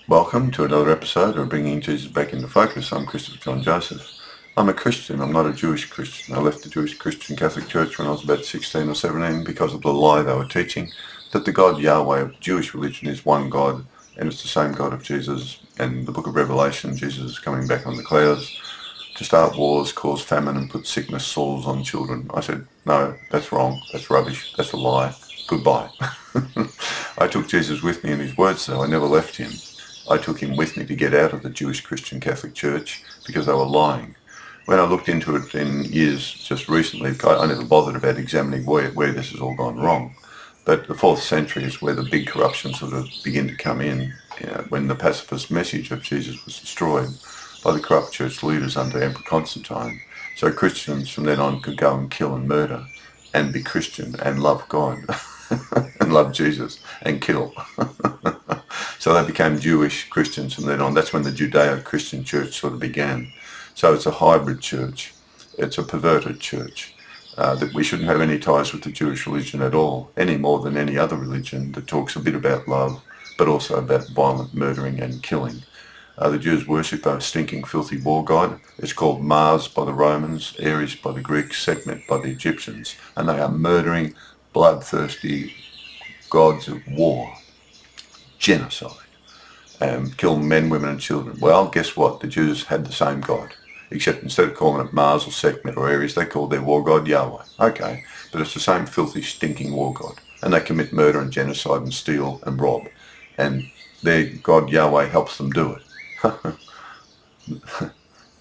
Welcome to another episode of Bringing Jesus Back into Focus. I'm Christopher John Joseph. I'm a Christian. I'm not a Jewish Christian. I left the Jewish Christian Catholic Church when I was about 16 or 17 because of the lie they were teaching that the God Yahweh of Jewish religion is one God and it's the same God of Jesus. And the book of Revelation, Jesus is coming back on the clouds to start wars, cause famine and put sickness, sores on children. I said, no, that's wrong. That's rubbish. That's a lie. Goodbye. I took Jesus with me in his words though. I never left him. I took him with me to get out of the Jewish Christian Catholic Church because they were lying. When I looked into it in years just recently, I never bothered about examining where this has all gone wrong. But the 4th century is where the big corruption sort of begin to come in, when the pacifist message of Jesus was destroyed by the corrupt church leaders under Emperor Constantine. So Christians from then on could go and kill and murder and be Christian and love God and love Jesus and kill. So they became Jewish Christians from then on. That's when the Judeo-Christian church sort of began. So it's a hybrid church. It's a perverted church. That we shouldn't have any ties with the Jewish religion at all, any more than any other religion that talks a bit about love, but also about violent murdering and killing. The Jews worship a stinking, filthy war god. It's called Mars by the Romans, Ares by the Greeks, Sekhmet by the Egyptians, and they are murdering, bloodthirsty gods of war. Genocide, kill men, women and children. Well, guess what? The Jews had the same God, except instead of calling it Mars or Sekhmet or Ares, they called their war god Yahweh. Okay, but it's the same filthy, stinking war god. And they commit murder and genocide and steal and rob. And their God Yahweh helps them do it.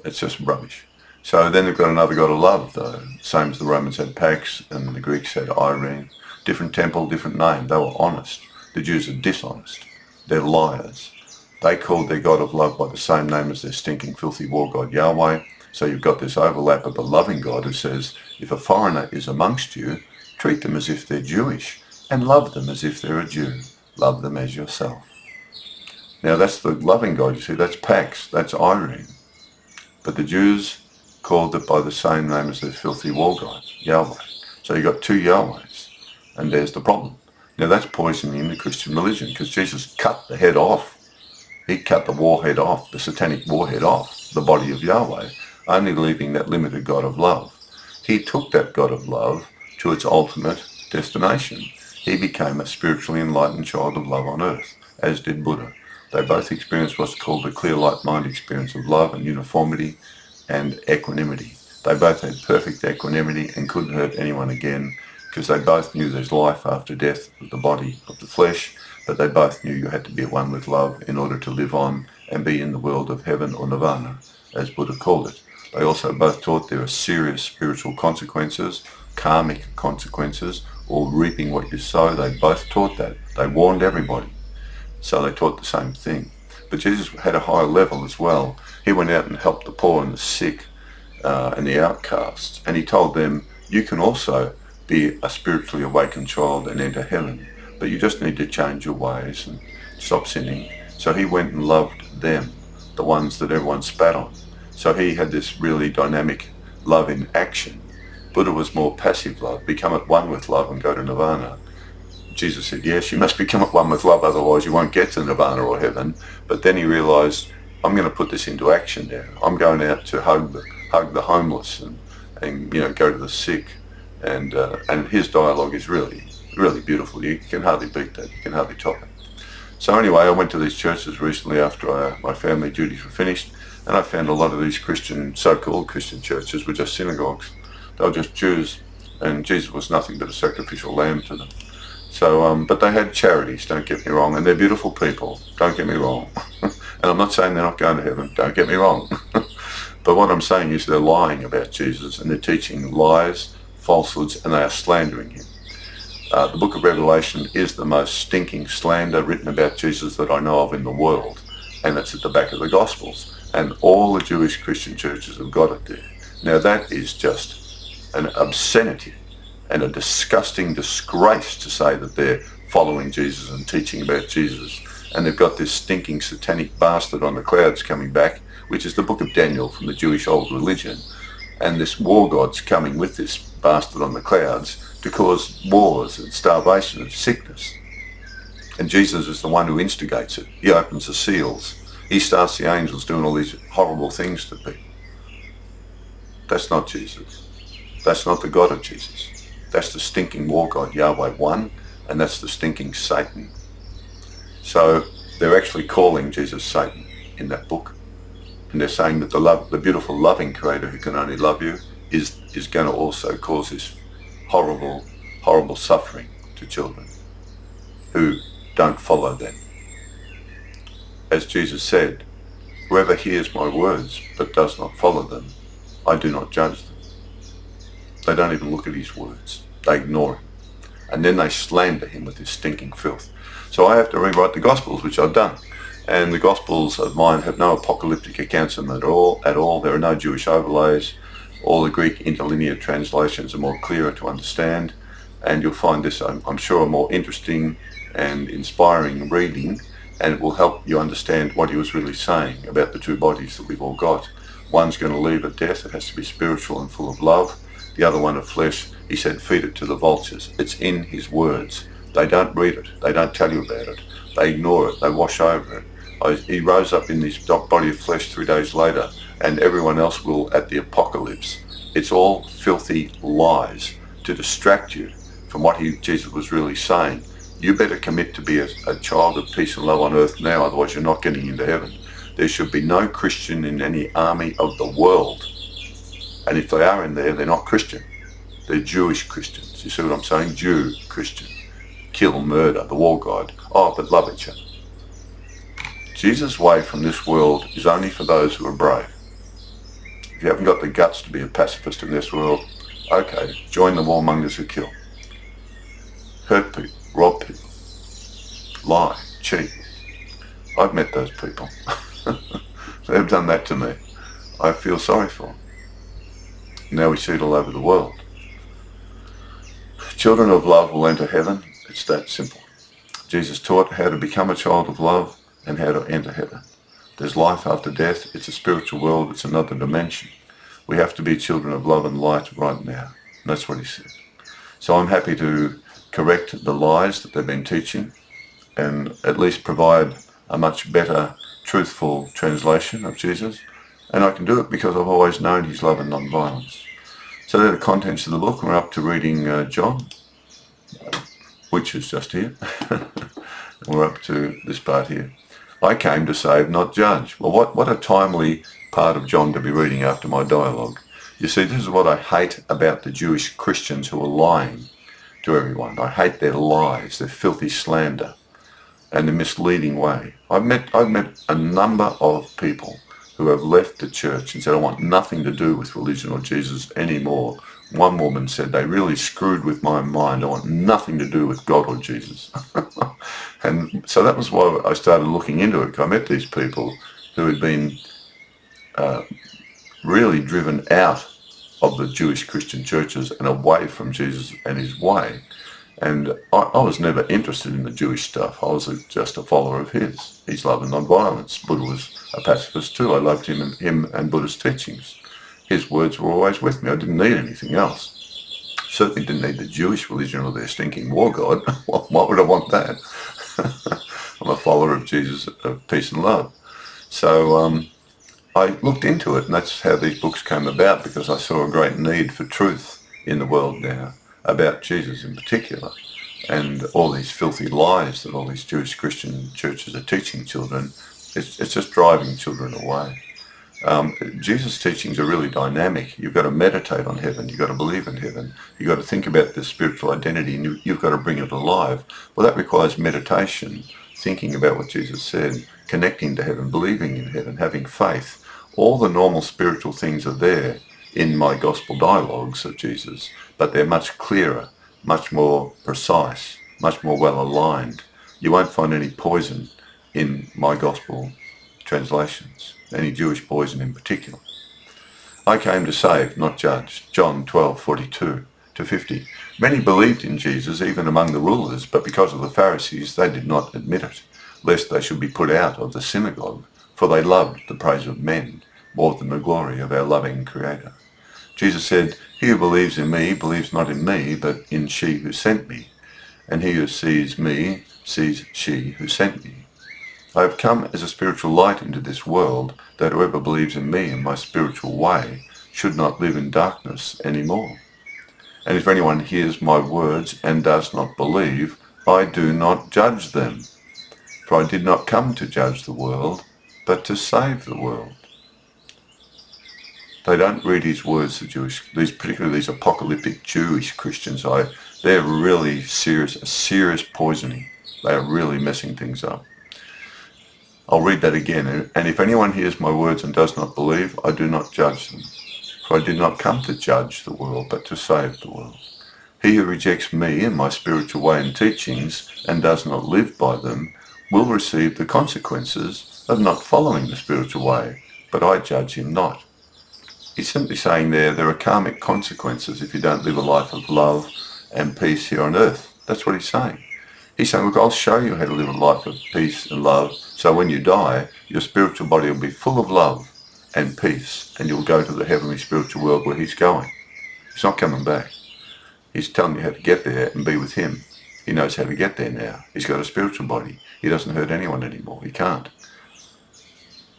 It's just rubbish. So then they've got another god of love, though. Same as the Romans had Pax and the Greeks had Irene. Different temple, different name. They were honest. The Jews are dishonest. They're liars. They called their God of love by the same name as their stinking, filthy war god Yahweh. So you've got this overlap of a loving God who says, if a foreigner is amongst you, treat them as if they're Jewish and love them as if they're a Jew. Love them as yourself. Now that's the loving God, you see, that's Pax, that's Irene. But the Jews called it by the same name as their filthy war god, Yahweh. So you've got two Yahwehs, and there's the problem. Now that's poisoning the Christian religion because Jesus cut the head off. He cut the warhead off, the satanic warhead off, the body of Yahweh, only leaving that limited God of love. He took that God of love to its ultimate destination. He became a spiritually enlightened child of love on earth, as did Buddha. They both experienced what's called the clear light mind experience of love and uniformity and equanimity. They both had perfect equanimity and couldn't hurt anyone again, because they both knew there's life after death of the body of the flesh, but they both knew you had to be at one with love in order to live on and be in the world of heaven or nirvana, as Buddha called it. They also both taught there are serious spiritual consequences, karmic consequences, or reaping what you sow. They both taught that. They warned everybody. So they taught the same thing. But Jesus had a higher level as well. He went out and helped the poor and the sick and the outcasts, and he told them, you can also be a spiritually awakened child and enter heaven, but you just need to change your ways and stop sinning. So he went and loved them, the ones that everyone spat on. So he had this really dynamic love in action. Buddha was more passive love, become at one with love and go to nirvana. Jesus said, yes, you must become at one with love, otherwise you won't get to nirvana or heaven. But then he realized, I'm going to put this into action now. I'm going out to hug the homeless and go to the sick. And his dialogue is really, really beautiful. You can hardly beat that. You can hardly top it. So anyway, I went to these churches recently after my family duties were finished, and I found a lot of these Christian, so-called Christian churches were just synagogues. They were just Jews, and Jesus was nothing but a sacrificial lamb to them. So, but they had charities, don't get me wrong, and they're beautiful people, don't get me wrong. And I'm not saying they're not going to heaven, don't get me wrong. But what I'm saying is they're lying about Jesus, and they're teaching lies, falsehoods, and they are slandering him. The book of Revelation is the most stinking slander written about Jesus that I know of in the world, and it's at the back of the Gospels, and all the Jewish Christian churches have got it there. Now that is just an obscenity and a disgusting disgrace to say that they're following Jesus and teaching about Jesus, and they've got this stinking satanic bastard on the clouds coming back, which is the book of Daniel from the Jewish old religion, and this war god's coming with this bastard on the clouds to cause wars and starvation and sickness. And Jesus is the one who instigates it. He opens the seals. He starts the angels doing all these horrible things to people. That's not Jesus. That's not the God of Jesus. That's the stinking war god Yahweh 1, and that's the stinking Satan. So they're actually calling Jesus Satan in that book. And they're saying that the beautiful loving creator who can only love you is going to also cause this horrible, horrible suffering to children who don't follow them. As Jesus said, whoever hears my words but does not follow them, I do not judge them. They don't even look at his words. They ignore him. And then they slander him with his stinking filth. So I have to rewrite the Gospels, which I've done. And the Gospels of mine have no apocalyptic accounts of them at all. There are no Jewish overlays. All the Greek interlinear translations are more clearer to understand. And you'll find this, I'm sure, a more interesting and inspiring reading, and it will help you understand what he was really saying about the two bodies that we've all got. One's going to leave at death. It has to be spiritual and full of love. The other one of flesh, he said, feed it to the vultures. It's in his words. They don't read it. They don't tell you about it. They ignore it. They wash over it. He rose up in this body of flesh 3 days later, and everyone else will at the apocalypse. It's all filthy lies to distract you from what Jesus was really saying. You better commit to be a child of peace and love on earth now, otherwise you're not getting into heaven. There should be no Christian in any army of the world. And if they are in there, they're not Christian. They're Jewish Christians. You see what I'm saying? Jew, Christian. Kill, murder, the war god. Oh, but love each other. Jesus' way from this world is only for those who are brave. If you haven't got the guts to be a pacifist in this world, okay, join the warmongers who kill. Hurt people, rob people, lie, cheat. I've met those people. They've done that to me. I feel sorry for them. Now we see it all over the world. Children of love will enter heaven. It's that simple. Jesus taught how to become a child of love and how to enter heaven. There's life after death. It's a spiritual world. It's another dimension. We have to be children of love and light right now. And that's what he said. So I'm happy to correct the lies that they've been teaching and at least provide a much better, truthful translation of Jesus. And I can do it because I've always known his love and non-violence. So they're the contents of the book. We're up to reading John, which is just here. We're up to this part here. I came to save, not judge. Well, what a timely part of John to be reading after my dialogue. You see, this is what I hate about the Jewish Christians who are lying to everyone. I hate their lies, their filthy slander, and the misleading way. I've met a number of people who have left the church and said, I want nothing to do with religion or Jesus anymore. One woman said, they really screwed with my mind. I want nothing to do with God or Jesus. And so that was why I started looking into it. I met these people who had been really driven out of the Jewish Christian churches and away from Jesus and his way. And I was never interested in the Jewish stuff. I was just a follower of his love and non-violence. Buddha was a pacifist too. I loved him and Buddha's teachings. His words were always with me. I didn't need anything else. Certainly didn't need the Jewish religion or their stinking war god. Why would I want that? I'm a follower of Jesus, of peace and love. So I looked into it, and that's how these books came about, because I saw a great need for truth in the world now about Jesus in particular, and all these filthy lies that all these Jewish Christian churches are teaching children. It's just driving children away. Jesus' teachings are really dynamic. You've got to meditate on heaven. You've got to believe in heaven. You've got to think about the spiritual identity, and you've got to bring it alive. Well, that requires meditation, thinking about what Jesus said, connecting to heaven, believing in heaven, having faith. All the normal spiritual things are there in my gospel dialogues of Jesus, but they're much clearer, much more precise, much more well aligned. You won't find any poison in my gospel translations, any Jewish poison in particular. I came to save, not judge. John 12:42-50. Many believed in Jesus, even among the rulers, but because of the Pharisees they did not admit it, lest they should be put out of the synagogue, for they loved the praise of men more than the glory of our loving Creator. Jesus said, he who believes in me believes not in me, but in she who sent me. And he who sees me sees she who sent me. I have come as a spiritual light into this world, that whoever believes in me and my spiritual way should not live in darkness any more. And if anyone hears my words and does not believe, I do not judge them. For I did not come to judge the world, but to save the world. They don't read his words, particularly these apocalyptic Jewish Christians. They're really serious poisoning. They are really messing things up. I'll read that again. And if anyone hears my words and does not believe, I do not judge them. For I did not come to judge the world, but to save the world. He who rejects me and my spiritual way and teachings and does not live by them will receive the consequences of not following the spiritual way, but I judge him not. He's simply saying there are karmic consequences if you don't live a life of love and peace here on earth. That's what he's saying. He's saying, look, I'll show you how to live a life of peace and love, so when you die, your spiritual body will be full of love and peace, and you'll go to the heavenly spiritual world where he's going. He's not coming back. He's telling you how to get there and be with him. He knows how to get there now. He's got a spiritual body. He doesn't hurt anyone anymore. He can't.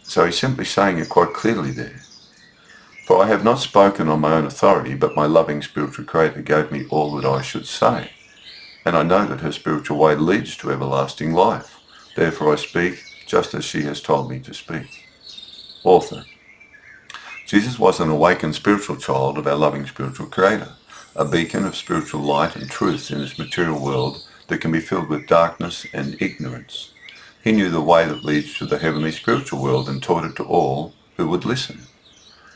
So he's simply saying it quite clearly there. For I have not spoken on my own authority, but my loving spiritual Creator gave me all that I should say. And I know that her spiritual way leads to everlasting life. Therefore I speak just as she has told me to speak. Author. Jesus was an awakened spiritual child of our loving spiritual Creator, a beacon of spiritual light and truth in this material world that can be filled with darkness and ignorance. He knew the way that leads to the heavenly spiritual world and taught it to all who would listen.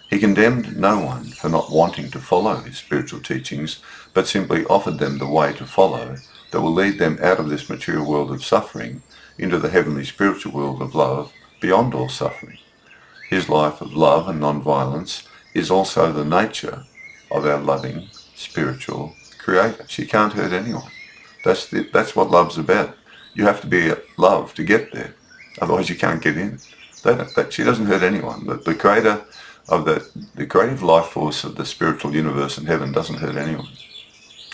He condemned no one for not wanting to follow his spiritual teachings, but simply offered them the way to follow that will lead them out of this material world of suffering into the heavenly spiritual world of love beyond all suffering. His life of love and non-violence is also the nature of our loving spiritual Creator. She can't hurt anyone. That's what love's about. You have to be love to get there. Otherwise you can't get in. She doesn't hurt anyone. The Creator of the creative life force of the spiritual universe in heaven doesn't hurt anyone.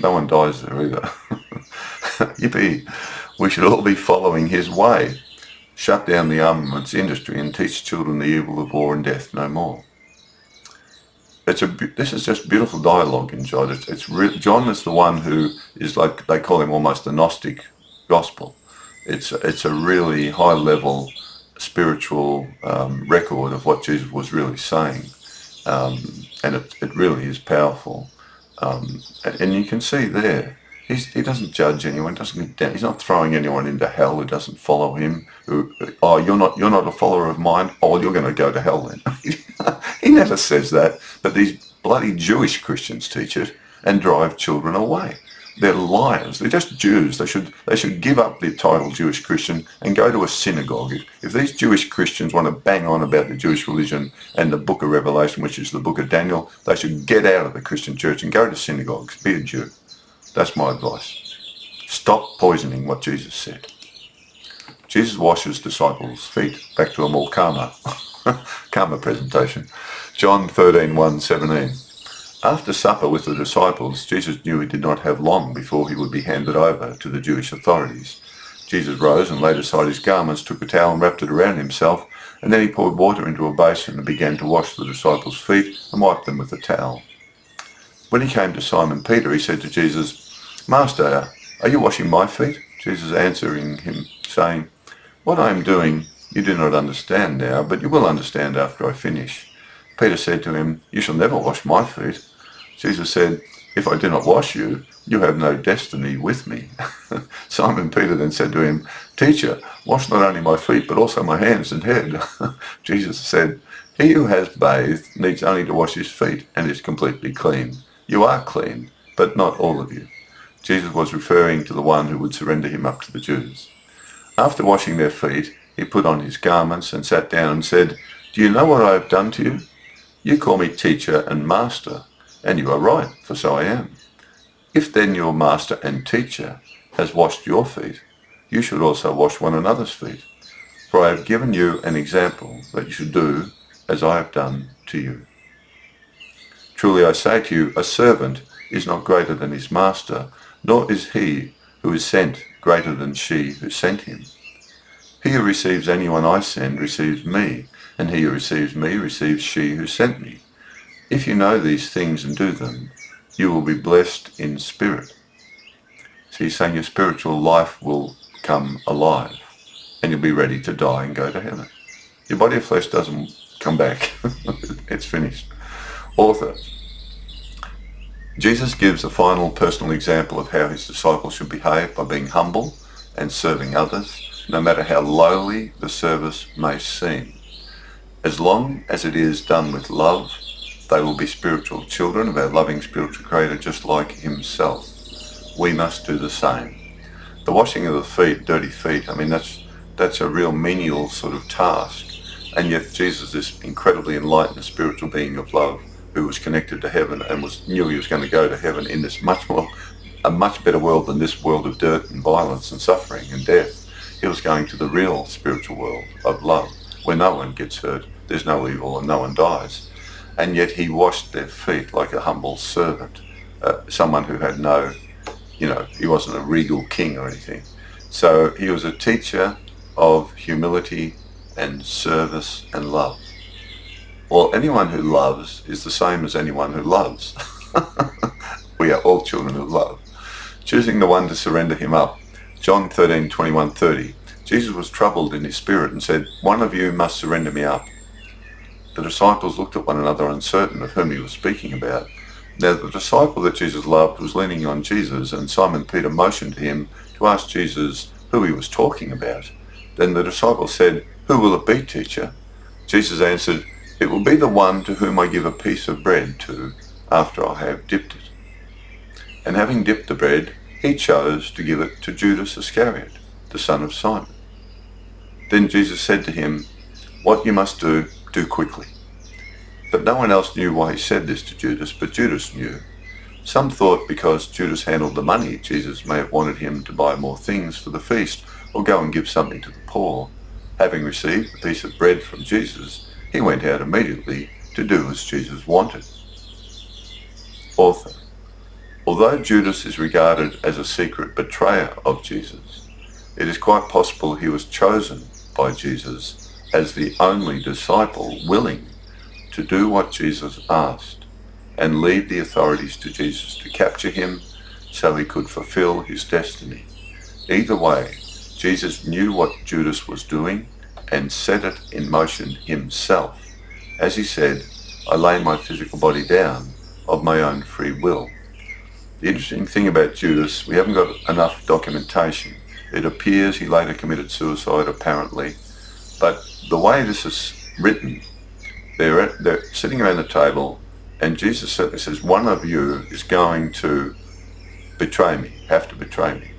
No one dies there either. Yippee! We should all be following his way. Shut down the armaments industry and teach children the evil of war and death no more. This is just beautiful dialogue in John. John is the one who is, like they call him, almost a Gnostic gospel. It's a really high level spiritual record of what Jesus was really saying, and it really is powerful. And you can see there, he doesn't judge anyone. He's not throwing anyone into hell who doesn't follow him. You're not a follower of mine. Oh, you're going to go to hell then. He never says that. But these bloody Jewish Christians teach it and drive children away. They're liars. They're just Jews. They should give up the title Jewish Christian and go to a synagogue. If these Jewish Christians want to bang on about the Jewish religion and the book of Revelation, which is the book of Daniel, they should get out of the Christian church and go to synagogues. Be a Jew. That's my advice. Stop poisoning what Jesus said. Jesus washes disciples' feet. Back to a more calmer presentation. John 13:1-17. After supper with the disciples, Jesus knew he did not have long before he would be handed over to the Jewish authorities. Jesus rose and laid aside his garments, took a towel and wrapped it around himself, and then he poured water into a basin and began to wash the disciples' feet and wipe them with the towel. When he came to Simon Peter, he said to Jesus, "Master, are you washing my feet?" Jesus answering him, saying, "What I am doing you do not understand now, but you will understand after I finish." Peter said to him, "You shall never wash my feet." Jesus said, "If I do not wash you, you have no destiny with me." Simon Peter then said to him, "Teacher, wash not only my feet, but also my hands and head." Jesus said, "He who has bathed needs only to wash his feet and is completely clean. You are clean, but not all of you." Jesus was referring to the one who would surrender him up to the Jews. After washing their feet, he put on his garments and sat down and said, "Do you know what I have done to you? You call me teacher and master, and you are right, for so I am. If then your master and teacher has washed your feet, you should also wash one another's feet. For I have given you an example that you should do as I have done to you. Truly I say to you, a servant is not greater than his master, nor is he who is sent greater than she who sent him. He who receives anyone I send receives me, and he who receives me receives she who sent me. If you know these things and do them, you will be blessed in spirit. So he's saying your spiritual life will come alive, and you'll be ready to die and go to heaven. Your body of flesh doesn't come back. It's finished. Author. Jesus gives a final personal example of how his disciples should behave by being humble and serving others, no matter how lowly the service may seem. As long as it is done with love, they will be spiritual children of our loving spiritual Creator just like himself. We must do the same. The washing of the feet, dirty feet, I mean that's a real menial sort of task. And yet Jesus, this incredibly enlightened spiritual being of love, who was connected to heaven and knew he was going to go to heaven in this a much better world than this world of dirt and violence and suffering and death. He was going to the real spiritual world of love, where no one gets hurt, there's no evil and no one dies. And yet he washed their feet like a humble servant, someone who had no, he wasn't a regal king or anything. So he was a teacher of humility and service and love. Well, anyone who loves is the same as anyone who loves. We are all children of love. Choosing the one to surrender him up. John 13:21-30. Jesus was troubled in his spirit and said, "One of you must surrender me up." The disciples looked at one another uncertain of whom he was speaking about. Now the disciple that Jesus loved was leaning on Jesus, and Simon Peter motioned to him to ask Jesus who he was talking about. Then the disciple said, "Who will it be, teacher?" Jesus answered, "It will be the one to whom I give a piece of bread to after I have dipped it." And having dipped the bread, he chose to give it to Judas Iscariot, the son of Simon. Then Jesus said to him, "What you must do, do quickly." But no one else knew why he said this to Judas, but Judas knew. Some thought because Judas handled the money, Jesus may have wanted him to buy more things for the feast or go and give something to the poor. Having received a piece of bread from Jesus, he went out immediately to do as Jesus wanted. Author. Although Judas is regarded as a secret betrayer of Jesus, it is quite possible he was chosen by Jesus as the only disciple willing to do what Jesus asked and lead the authorities to Jesus to capture him so he could fulfill his destiny. Either way, Jesus knew what Judas was doing and set it in motion himself. As he said, "I lay my physical body down of my own free will." The interesting thing about Judas, we haven't got enough documentation. It appears he later committed suicide, apparently. But the way this is written, they're sitting around the table, and Jesus certainly says, "One of you is going to betray me, have to betray me."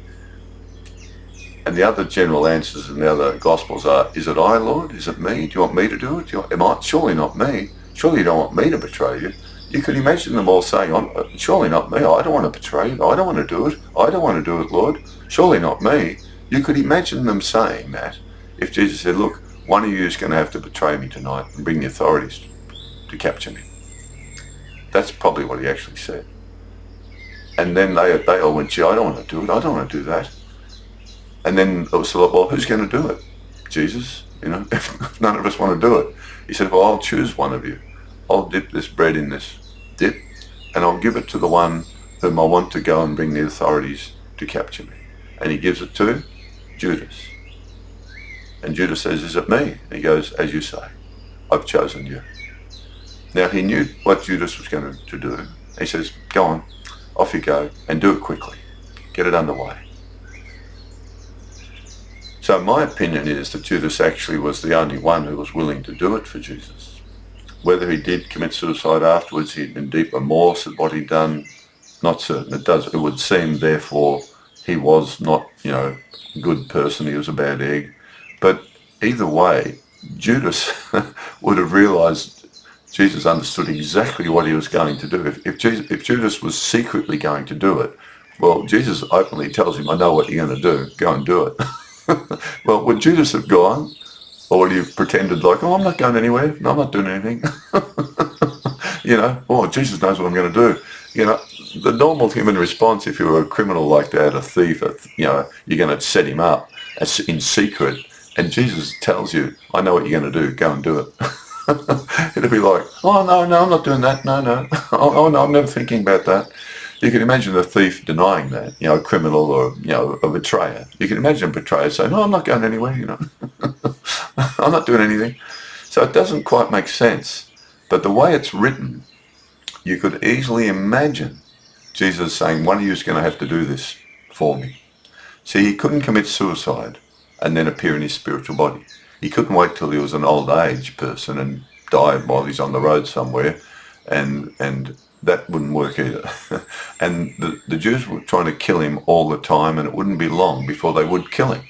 And the other general answers in the other Gospels are, "Is it I, Lord? Is it me? Do you want me to do it? Surely not me. Surely you don't want me to betray you." You could imagine them all saying, "Surely not me. I don't want to betray you. I don't want to do it. I don't want to do it, Lord. Surely not me." You could imagine them saying that if Jesus said, "Look, one of you is going to have to betray me tonight and bring the authorities to capture me." That's probably what he actually said. And then they all went, "Gee, I don't want to do it. I don't want to do that." And then it was like, "Well, who's going to do it? Jesus, if none of us want to do it." He said, "Well, I'll choose one of you. I'll dip this bread in this dip, and I'll give it to the one whom I want to go and bring the authorities to capture me." And he gives it to Judas. And Judas says, "Is it me?" And he goes, "As you say, I've chosen you." Now he knew what Judas was going to do. He says, "Go on, off you go, and do it quickly. Get it underway." So my opinion is that Judas actually was the only one who was willing to do it for Jesus. Whether he did commit suicide afterwards, he'd been deep remorse at what he'd done, not certain. It would seem, therefore, he was not, a good person. He was a bad egg. But either way, Judas would have realized Jesus understood exactly what he was going to do. If Judas was secretly going to do it, well, Jesus openly tells him, "I know what you're going to do. Go and do it." Well, would Judas have gone? Or would he have pretended like, "Oh, I'm not going anywhere. No, I'm not doing anything." "Oh, Jesus knows what I'm going to do." You know, the normal human response, if you were a criminal like that, a thief, you're going to set him up in secret. And Jesus tells you, I know what you're going to do. Go and do it. It'd be like, oh, no, I'm not doing that. No. Oh, no, I'm never thinking about that. You can imagine a thief denying that, a criminal or, a betrayer. You can imagine a betrayer saying, no, I'm not going anywhere, I'm not doing anything. So it doesn't quite make sense. But the way it's written, you could easily imagine Jesus saying, one of you is going to have to do this for me. See, he couldn't commit suicide and then appear in his spiritual body. He couldn't wait till he was an old age person and die while he's on the road somewhere, and that wouldn't work either. And the Jews were trying to kill him all the time, and it wouldn't be long before they would kill him,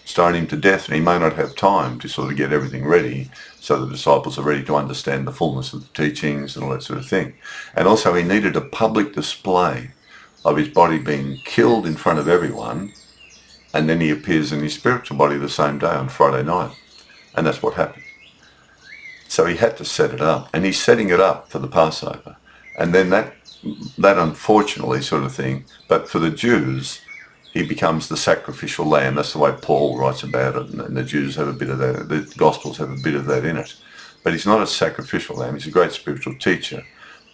stone him to death, and he may not have time to sort of get everything ready so the disciples are ready to understand the fullness of the teachings and all that sort of thing. And also he needed a public display of his body being killed in front of everyone, and then he appears in his spiritual body the same day on Friday night. And that's what happened. So he had to set it up, and he's setting it up for the Passover. And then that unfortunately sort of thing, but for the Jews, he becomes the sacrificial lamb. That's the way Paul writes about it, and the Jews have a bit of that. The Gospels have a bit of that in it. But he's not a sacrificial lamb. He's a great spiritual teacher.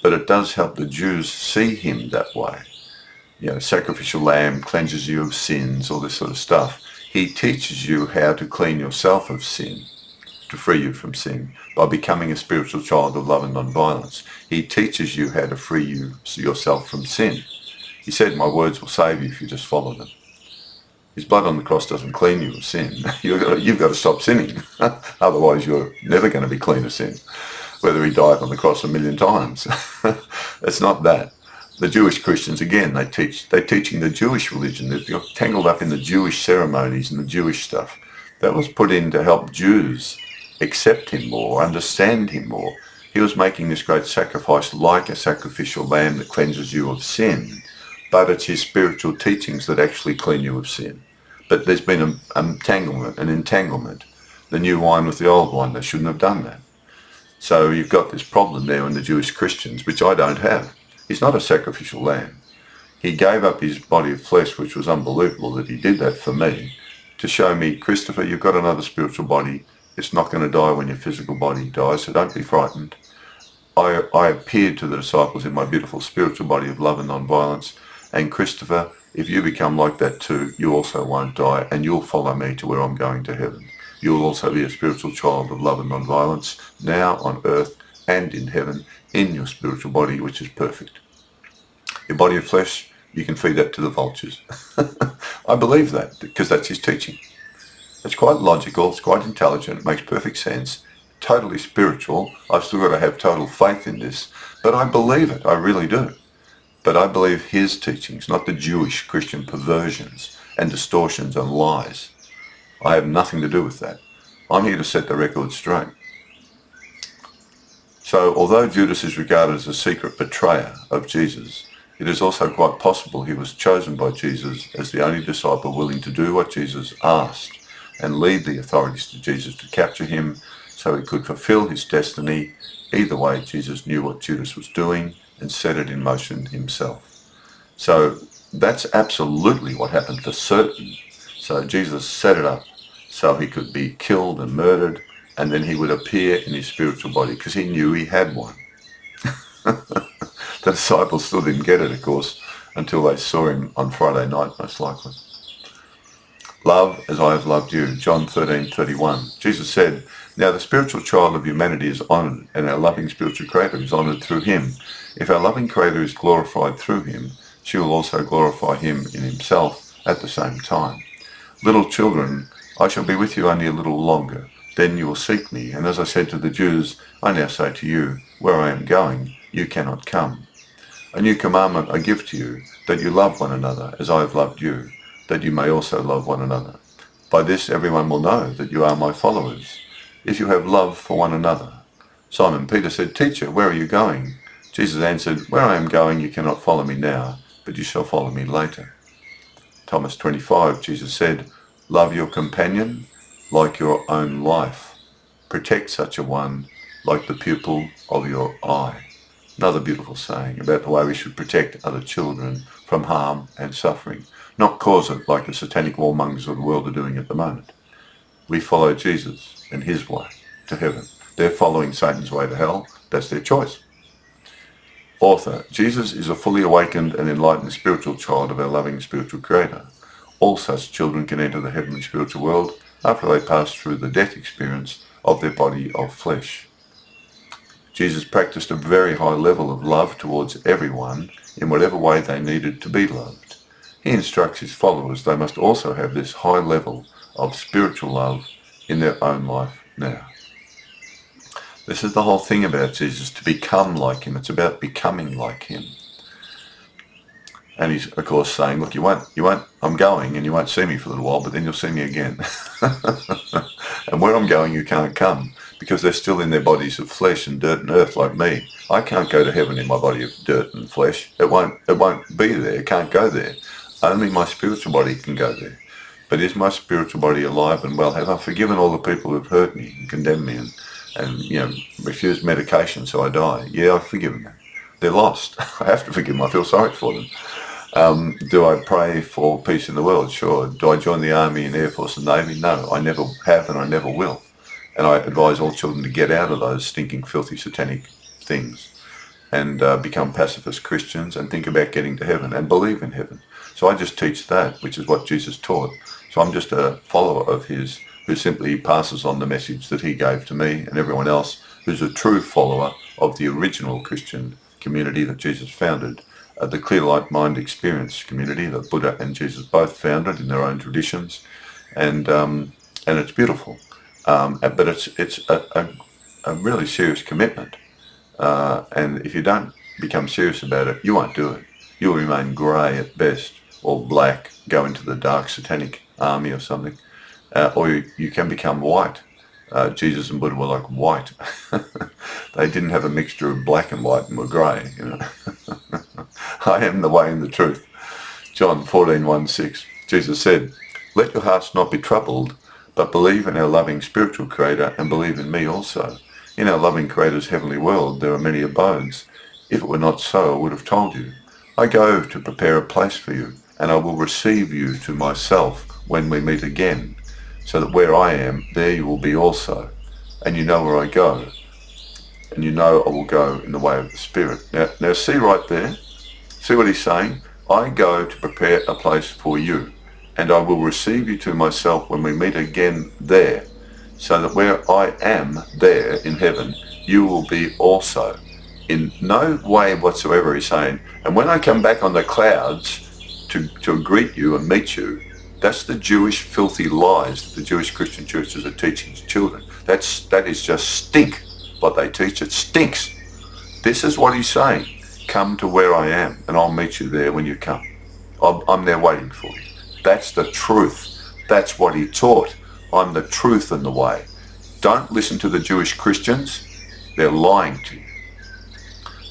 But it does help the Jews see him that way. Sacrificial lamb cleanses you of sins, all this sort of stuff. He teaches you how to clean yourself of sin, to free you from sin, by becoming a spiritual child of love and non-violence. He teaches you how to free yourself from sin. He said, my words will save you if you just follow them. His blood on the cross doesn't clean you of sin. You've got to stop sinning. Otherwise, you're never going to be clean of sin, whether he died on the cross 1,000,000 times. It's not that. The Jewish Christians, again, they're teaching the Jewish religion. They're tangled up in the Jewish ceremonies and the Jewish stuff. That was put in to help Jews accept him more, understand him more. He was making this great sacrifice like a sacrificial lamb that cleanses you of sin. But it's his spiritual teachings that actually clean you of sin. But there's been an entanglement. The new wine with the old wine, they shouldn't have done that. So you've got this problem there in the Jewish Christians, which I don't have. He's not a sacrificial lamb. He gave up his body of flesh, which was unbelievable that he did that for me, to show me, Christopher, you've got another spiritual body. It's not going to die when your physical body dies, so don't be frightened. I appeared to the disciples in my beautiful spiritual body of love and non-violence. And Christopher, if you become like that too, you also won't die, and you'll follow me to where I'm going to heaven. You'll also be a spiritual child of love and non-violence, now on earth and in heaven, in your spiritual body, which is perfect. Your body of flesh, you can feed that to the vultures. I believe that, because that's his teaching. It's quite logical, it's quite intelligent, it makes perfect sense, totally spiritual. I've still got to have total faith in this, but I believe it, I really do. But I believe his teachings, not the Jewish Christian perversions and distortions and lies. I have nothing to do with that. I'm here to set the record straight. So although Judas is regarded as a secret betrayer of Jesus, it is also quite possible he was chosen by Jesus as the only disciple willing to do what Jesus asked and lead the authorities to Jesus to capture him so he could fulfill his destiny. Either way, Jesus knew what Judas was doing and set it in motion himself. So that's absolutely what happened for certain. So Jesus set it up so he could be killed and murdered, and then he would appear in his spiritual body because he knew he had one. The disciples still didn't get it, of course, until they saw him on Friday night, most likely. Love as I have loved you, John 13:31. Jesus said, now the spiritual child of humanity is honoured, and our loving spiritual creator is honoured through him. If our loving creator is glorified through him, she will also glorify him in himself at the same time. Little children, I shall be with you only a little longer. Then you will seek me. And as I said to the Jews, I now say to you, where I am going, you cannot come. A new commandment I give to you, that you love one another as I have loved you, that you may also love one another. By this everyone will know that you are my followers, if you have love for one another. Simon Peter said, Teacher, where are you going? Jesus answered, where I am going you cannot follow me now, but you shall follow me later. Thomas 25, Jesus said, love your companion like your own life. Protect such a one like the pupil of your eye. Another beautiful saying about the way we should protect other children from harm and suffering, not cause it like the satanic warmongers of the world are doing at the moment. We follow Jesus and his way to heaven. They're following Satan's way to hell. That's their choice. Author, Jesus is a fully awakened and enlightened spiritual child of our loving spiritual creator. All such children can enter the heavenly spiritual world after they pass through the death experience of their body of flesh. Jesus practiced a very high level of love towards everyone in whatever way they needed to be loved. He instructs his followers they must also have this high level of spiritual love in their own life now. This is the whole thing about Jesus, to become like him. It's about becoming like him. And he's, of course, saying, look, you won't, I'm going and you won't see me for a little while, but then you'll see me again. And where I'm going, you can't come, because they're still in their bodies of flesh and dirt and earth like me. I can't go to heaven in my body of dirt and flesh. It won't be there. It can't go there. Only my spiritual body can go there. But is my spiritual body alive and well? Have I forgiven all the people who've hurt me and condemned me and refused medication so I die? Yeah, I've forgiven them. They're lost. I have to forgive them. I feel sorry for them. Do I pray for peace in the world? Sure. Do I join the Army and Air Force and Navy? No, I never have and I never will. And I advise all children to get out of those stinking, filthy, satanic things and become pacifist Christians and think about getting to heaven and believe in heaven. So I just teach that, which is what Jesus taught. So I'm just a follower of his who simply passes on the message that he gave to me and everyone else who's a true follower of the original Christian community that Jesus founded, the Clear Light Mind Experience community that Buddha and Jesus both founded in their own traditions, and it's beautiful, but it's a really serious commitment, and if you don't become serious about it, you won't do it. You'll remain grey at best, or black, go into the dark satanic army or something, or you can become white. Jesus and Buddha were like white. They didn't have a mixture of black and white and were grey, I am the way and the truth. John 14:1-6. Jesus said, "Let your hearts not be troubled, but believe in our loving spiritual creator and believe in me also. In our loving creator's heavenly world there are many abodes. If it were not so, I would have told you. I go to prepare a place for you, and I will receive you to myself when we meet again, so that where I am, there you will be also. And you know where I go, and you know I will go in the way of the Spirit." Now see right there? See what he's saying? I go to prepare a place for you, and I will receive you to myself when we meet again there, so that where I am there in heaven, you will be also. In no way whatsoever he's saying, and when I come back on the clouds to greet you and meet you, that's the Jewish filthy lies that the Jewish Christian churches are teaching children. That is just stink. What they teach, it stinks. This is what he's saying. Come to where I am, and I'll meet you there when you come. I'm there waiting for you. That's the truth. That's what he taught. I'm the truth and the way. Don't listen to the Jewish Christians. They're lying to you.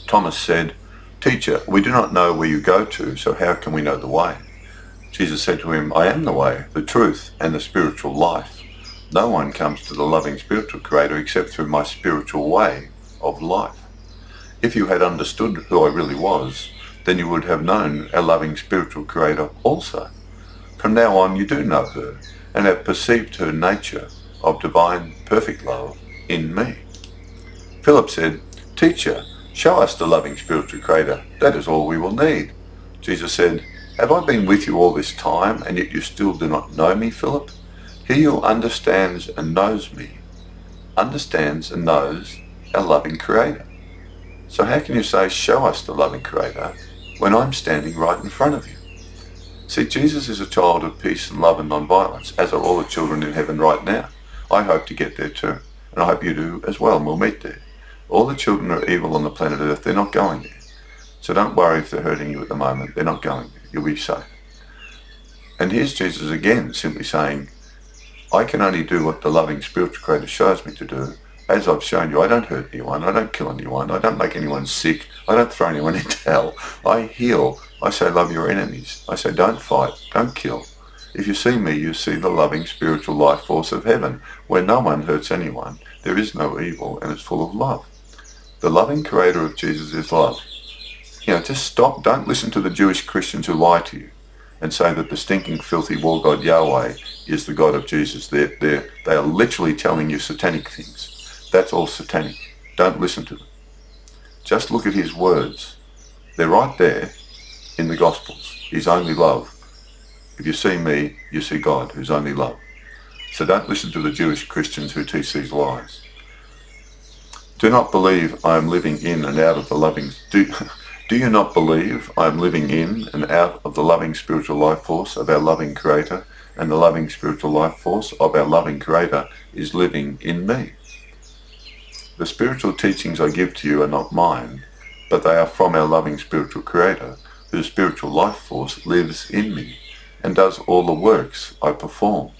Thomas said, "Teacher, we do not know where you go to, so how can we know the way?" Jesus said to him, "I am the way, the truth, and the spiritual life. No one comes to the loving spiritual creator except through my spiritual way of life. If you had understood who I really was, then you would have known our loving spiritual creator also. From now on you do know her, and have perceived her nature of divine perfect love in me." Philip said, "Teacher, show us the loving spiritual creator. That is all we will need." Jesus said, "Have I been with you all this time, and yet you still do not know me, Philip? He who understands and knows me, understands and knows our loving creator. So how can you say, 'Show us the loving creator,' when I'm standing right in front of you?" See, Jesus is a child of peace and love and non-violence, as are all the children in heaven right now. I hope to get there too, and I hope you do as well, and we'll meet there. All the children are evil on the planet Earth. They're not going there. So don't worry if they're hurting you at the moment. They're not going there. You'll be safe. And here's Jesus again, simply saying, I can only do what the loving spiritual creator shows me to do. As I've shown you, I don't hurt anyone. I don't kill anyone. I don't make anyone sick. I don't throw anyone into hell. I heal. I say love your enemies. I say don't fight. Don't kill. If you see me, you see the loving spiritual life force of heaven, where no one hurts anyone. There is no evil, and it's full of love. The loving creator of Jesus is love. Just stop. Don't listen to the Jewish Christians who lie to you and say that the stinking, filthy war god Yahweh is the God of Jesus. They are literally telling you satanic things. That's all satanic. Don't listen to them. Just look at his words. They're right there in the Gospels. He's only love. If you see me, you see God, who's only love. So don't listen to the Jewish Christians who teach these lies. Do not believe I am living in and out of the loving... Do you not believe I am living in and out of the loving spiritual life force of our loving Creator, and the loving spiritual life force of our loving Creator is living in me? The spiritual teachings I give to you are not mine, but they are from our loving spiritual Creator, whose spiritual life force lives in me and does all the works I perform.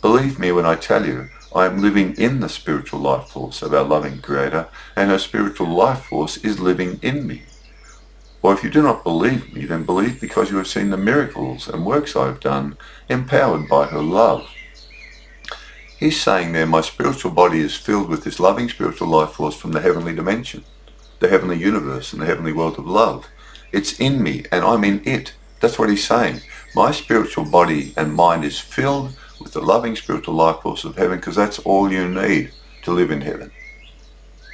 Believe me when I tell you I am living in the spiritual life force of our loving Creator, and her spiritual life force is living in me. Or if you do not believe me, then believe because you have seen the miracles and works I have done, empowered by her love. He's saying there, my spiritual body is filled with this loving spiritual life force from the heavenly dimension, the heavenly universe and the heavenly world of love. It's in me and I'm in it. That's what he's saying. My spiritual body and mind is filled with the loving spiritual life force of heaven, because that's all you need to live in heaven.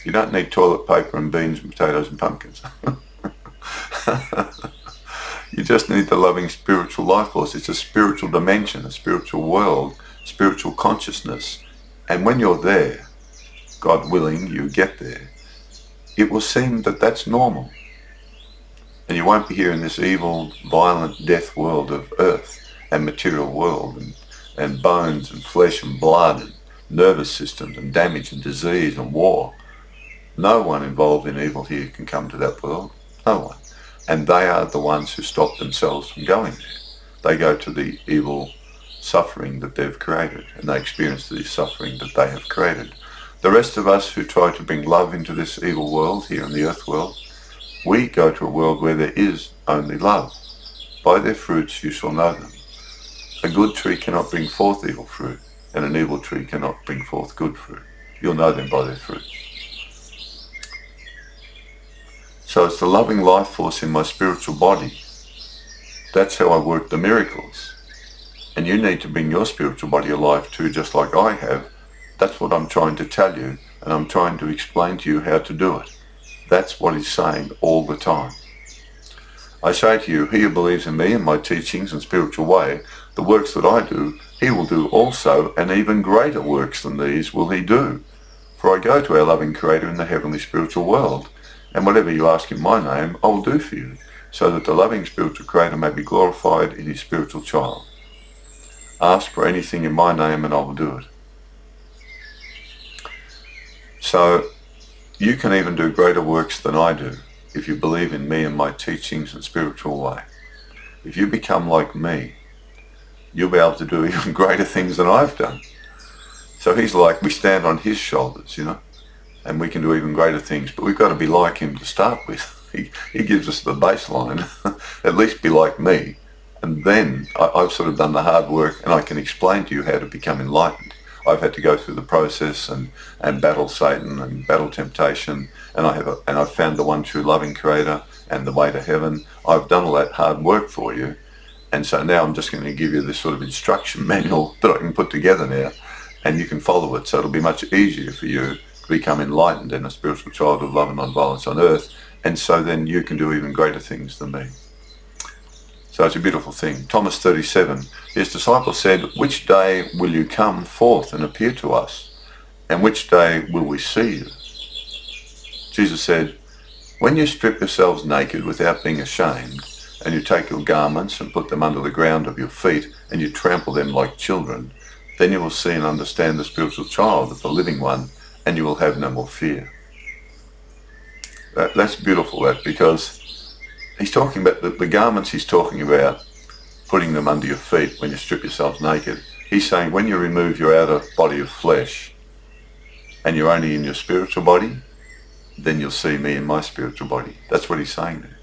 You don't need toilet paper and beans and potatoes and pumpkins. You just need the loving spiritual life force. It's a spiritual dimension, a spiritual world, spiritual consciousness. And when you're there, God willing, you get there, it will seem that that's normal. And you won't be here in this evil, violent, death world of earth and material world and bones and flesh and blood and nervous systems and damage and disease and war. No one involved in evil here can come to that world. No one. And they are the ones who stop themselves from going there. They go to the evil suffering that they've created, and they experience the suffering that they have created. The rest of us who try to bring love into this evil world here in the earth world, we go to a world where there is only love. By their fruits you shall know them. A good tree cannot bring forth evil fruit, and an evil tree cannot bring forth good fruit. You'll know them by their fruits. So it's the loving life force in my spiritual body. That's how I work the miracles. And you need to bring your spiritual body alive too, just like I have. That's what I'm trying to tell you, and I'm trying to explain to you how to do it. That's what he's saying all the time. I say to you, he who believes in me and my teachings and spiritual way, the works that I do, he will do also, and even greater works than these will he do. For I go to our loving Creator in the heavenly spiritual world, and whatever you ask in my name, I will do for you, so that the loving spiritual Creator may be glorified in his spiritual child. Ask for anything in my name and I will do it. So you can even do greater works than I do if you believe in me and my teachings and spiritual way. If you become like me, you'll be able to do even greater things than I've done. So he's like, we stand on his shoulders, and we can do even greater things, but we've got to be like him to start with. He gives us the baseline. At least be like me. And then I've sort of done the hard work, and I can explain to you how to become enlightened. I've had to go through the process and battle Satan and battle temptation, and I've found the one true loving Creator and the way to heaven. I've done all that hard work for you, and so now I'm just going to give you this sort of instruction manual that I can put together now, and you can follow it. So it'll be much easier for you to become enlightened and a spiritual child of love and non-violence on earth, and so then you can do even greater things than me. So it's a beautiful thing. Thomas 37, his disciples said, which day will you come forth and appear to us? And which day will we see you? Jesus said, when you strip yourselves naked without being ashamed, and you take your garments and put them under the ground of your feet, and you trample them like children, then you will see and understand the spiritual child of the living one, and you will have no more fear. That's beautiful, because he's talking about the garments. He's talking about putting them under your feet when you strip yourselves naked. He's saying when you remove your outer body of flesh and you're only in your spiritual body, then you'll see me in my spiritual body. That's what he's saying there.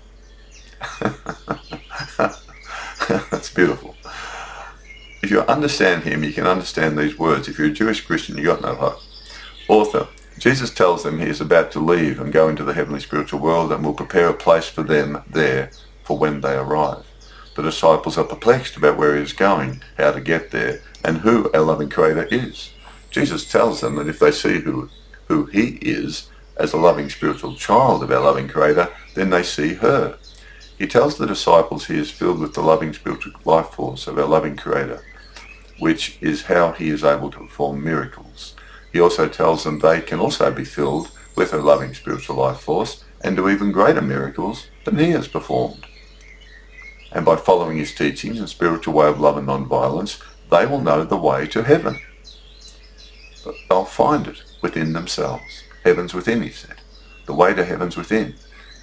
That's beautiful. If you understand him, you can understand these words. If you're a Jewish Christian, you got no hope. Author Jesus tells them he is about to leave and go into the heavenly spiritual world and will prepare a place for them there for when they arrive. The disciples are perplexed about where he is going, how to get there, and who our loving Creator is. Jesus tells them that if they see who he is as a loving spiritual child of our loving Creator, then they see her. He tells the disciples he is filled with the loving spiritual life force of our loving Creator, which is how he is able to perform miracles. He also tells them they can also be filled with a loving spiritual life force and do even greater miracles than he has performed. And by following his teaching, the spiritual way of love and non-violence, they will know the way to heaven. But they'll find it within themselves. Heaven's within, he said. The way to heaven's within.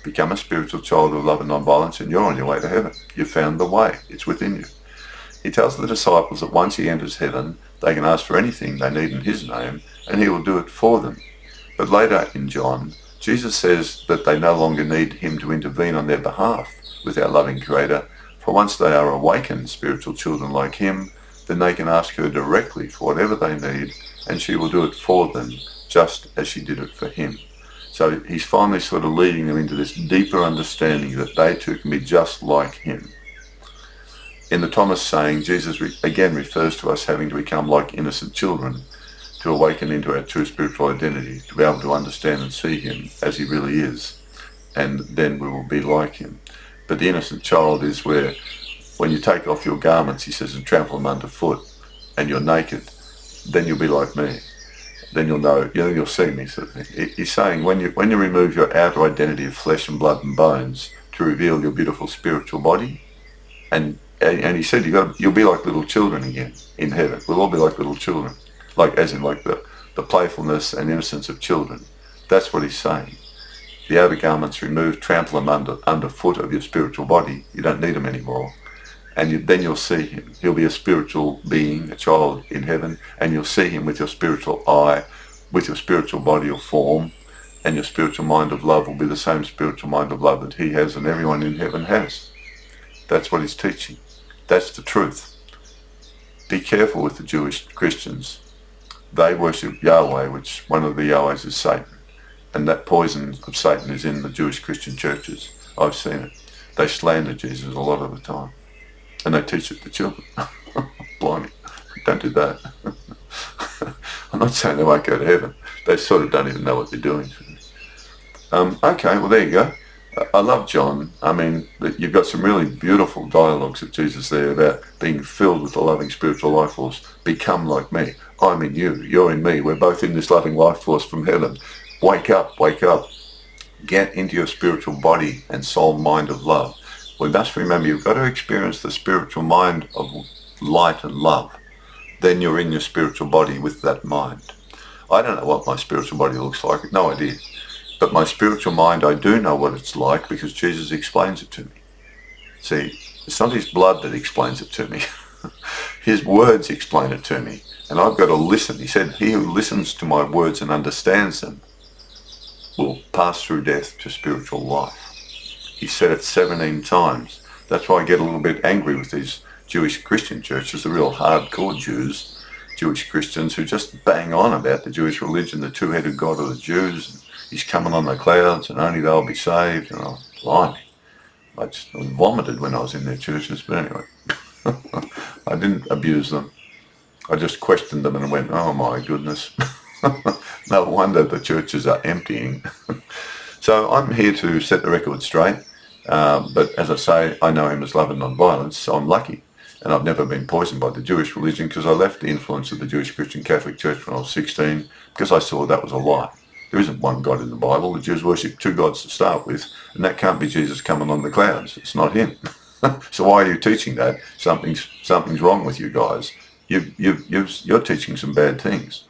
Become a spiritual child of love and non-violence and you're on your way to heaven. You've found the way. It's within you. He tells the disciples that once he enters heaven, they can ask for anything they need in his name and he will do it for them. But later in John, Jesus says that they no longer need him to intervene on their behalf with our loving Creator, for once they are awakened spiritual children like him, then they can ask her directly for whatever they need and she will do it for them, just as she did it for him. So he's finally sort of leading them into this deeper understanding that they too can be just like him. In the Thomas saying, Jesus again refers to us having to become like innocent children, to awaken into our true spiritual identity, to be able to understand and see him as he really is, and then we will be like him. But the innocent child is where, when you take off your garments, he says, and trample them underfoot, and you're naked, then you'll be like me. Then you'll know, you'll see me. So he's saying when you remove your outer identity of flesh and blood and bones to reveal your beautiful spiritual body, and he said you'll be like little children again in heaven. We'll all be like little children, as in the playfulness and innocence of children. That's what he's saying. The outer garments removed, trample them underfoot of your spiritual body. You don't need them anymore. And then you'll see him. He'll be a spiritual being, a child in heaven, and you'll see him with your spiritual eye, with your spiritual body or form, and your spiritual mind of love will be the same spiritual mind of love that he has and everyone in heaven has. That's what he's teaching. That's the truth. Be careful with the Jewish Christians. They worship Yahweh, which one of the Yahwehs is Satan. And that poison of Satan is in the Jewish Christian churches. I've seen it. They slander Jesus a lot of the time. And they teach it to children. Blimey, don't do that. I'm not saying they won't go to heaven. They sort of don't even know what they're doing. Okay, well there you go. I love John. I mean, you've got some really beautiful dialogues of Jesus there about being filled with the loving spiritual life force. Become like me. I'm in you. You're in me. We're both in this loving life force from heaven. Wake up, wake up. Get into your spiritual body and soul mind of love. We must remember you've got to experience the spiritual mind of light and love. Then you're in your spiritual body with that mind. I don't know what my spiritual body looks like. No idea. But my spiritual mind, I do know what it's like because Jesus explains it to me. See, it's not his blood that explains it to me. His words explain it to me. And I've got to listen. He said, he who listens to my words and understands them will pass through death to spiritual life. He said it 17 times. That's why I get a little bit angry with these Jewish Christian churches, the real hardcore Jews, Jewish Christians who just bang on about the Jewish religion, the two-headed God of the Jews. And he's coming on the clouds and only they'll be saved. And I'm blimey. I just vomited when I was in their churches. But anyway, I didn't abuse them. I just questioned them and went, oh my goodness. No wonder the churches are emptying. So I'm here to set the record straight. But as I say, I know him as love and non-violence, so I'm lucky. And I've never been poisoned by the Jewish religion because I left the influence of the Jewish Christian Catholic Church when I was 16 because I saw that was a lie. There isn't one God in the Bible. The Jews worship two gods to start with, and that can't be Jesus coming on the clouds. It's not him. So why are you teaching that? Something's wrong with you guys. You're teaching some bad things.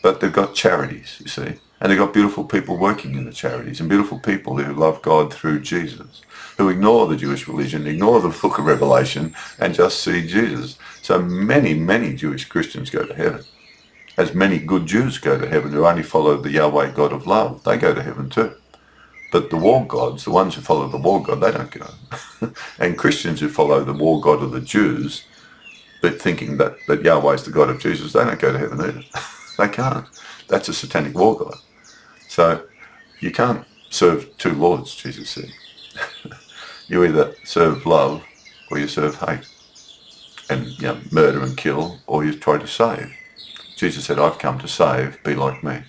But they've got charities, you see. And they've got beautiful people working in the charities and beautiful people who love God through Jesus, who ignore the Jewish religion, ignore the book of Revelation, and just see Jesus. So many, many Jewish Christians go to heaven. As many good Jews go to heaven who only follow the Yahweh God of love, they go to heaven too. But the war gods, the ones who follow the war god, they don't go. And Christians who follow the war god of the Jews, but thinking that Yahweh is the God of Jesus, they don't go to heaven either. They can't. That's a satanic war god. So you can't serve two lords, Jesus said. You either serve love or you serve hate, and murder and kill, or you try to save. Jesus said, I've come to save, be like me,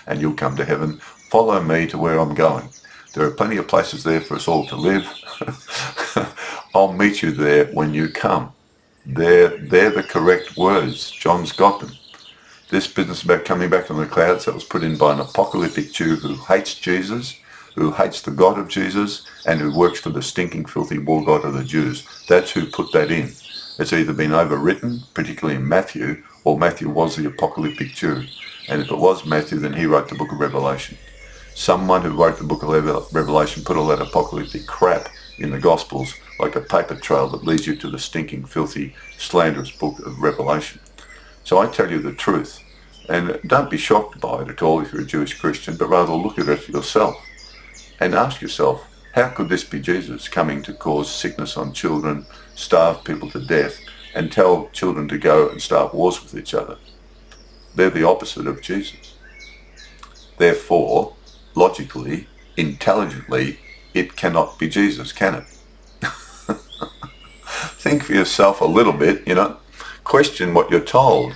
and you'll come to heaven. Follow me to where I'm going. There are plenty of places there for us all to live. I'll meet you there when you come. They're the correct words. John's got them. This business about coming back on the clouds, that was put in by an apocalyptic Jew who hates Jesus, who hates the God of Jesus, and who works for the stinking, filthy war god of the Jews. That's who put that in. It's either been overwritten, particularly in Matthew, or Matthew was the apocalyptic Jew. And if it was Matthew, then he wrote the book of Revelation. Someone who wrote the book of Revelation put all that apocalyptic crap in the Gospels like a paper trail that leads you to the stinking, filthy, slanderous book of Revelation. So I tell you the truth. And don't be shocked by it at all if you're a Jewish Christian, but rather look at it yourself and ask yourself, how could this be Jesus coming to cause sickness on children, starve people to death, and tell children to go and start wars with each other? They're the opposite of Jesus. Therefore, logically, intelligently, it cannot be Jesus, can it? Think for yourself a little bit, Question what you're told.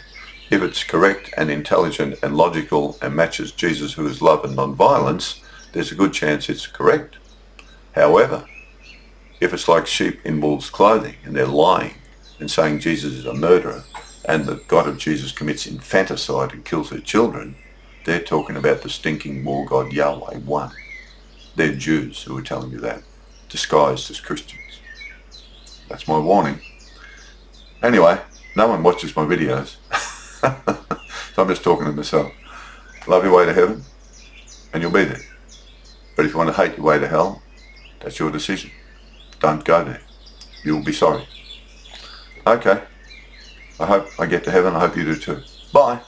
If it's correct and intelligent and logical and matches Jesus, who is love and non-violence, there's a good chance it's correct. However, if it's like sheep in wolves' clothing and they're lying and saying Jesus is a murderer and the God of Jesus commits infanticide and kills their children, they're talking about the stinking war god Yahweh one. They're Jews who are telling you that, disguised as Christians. That's my warning. Anyway, no one watches my videos. So I'm just talking to myself. Love your way to heaven and you'll be there. But if you want to hate your way to hell, that's your decision. Don't go there. You'll be sorry. Okay. I hope I get to heaven. I hope you do too. Bye.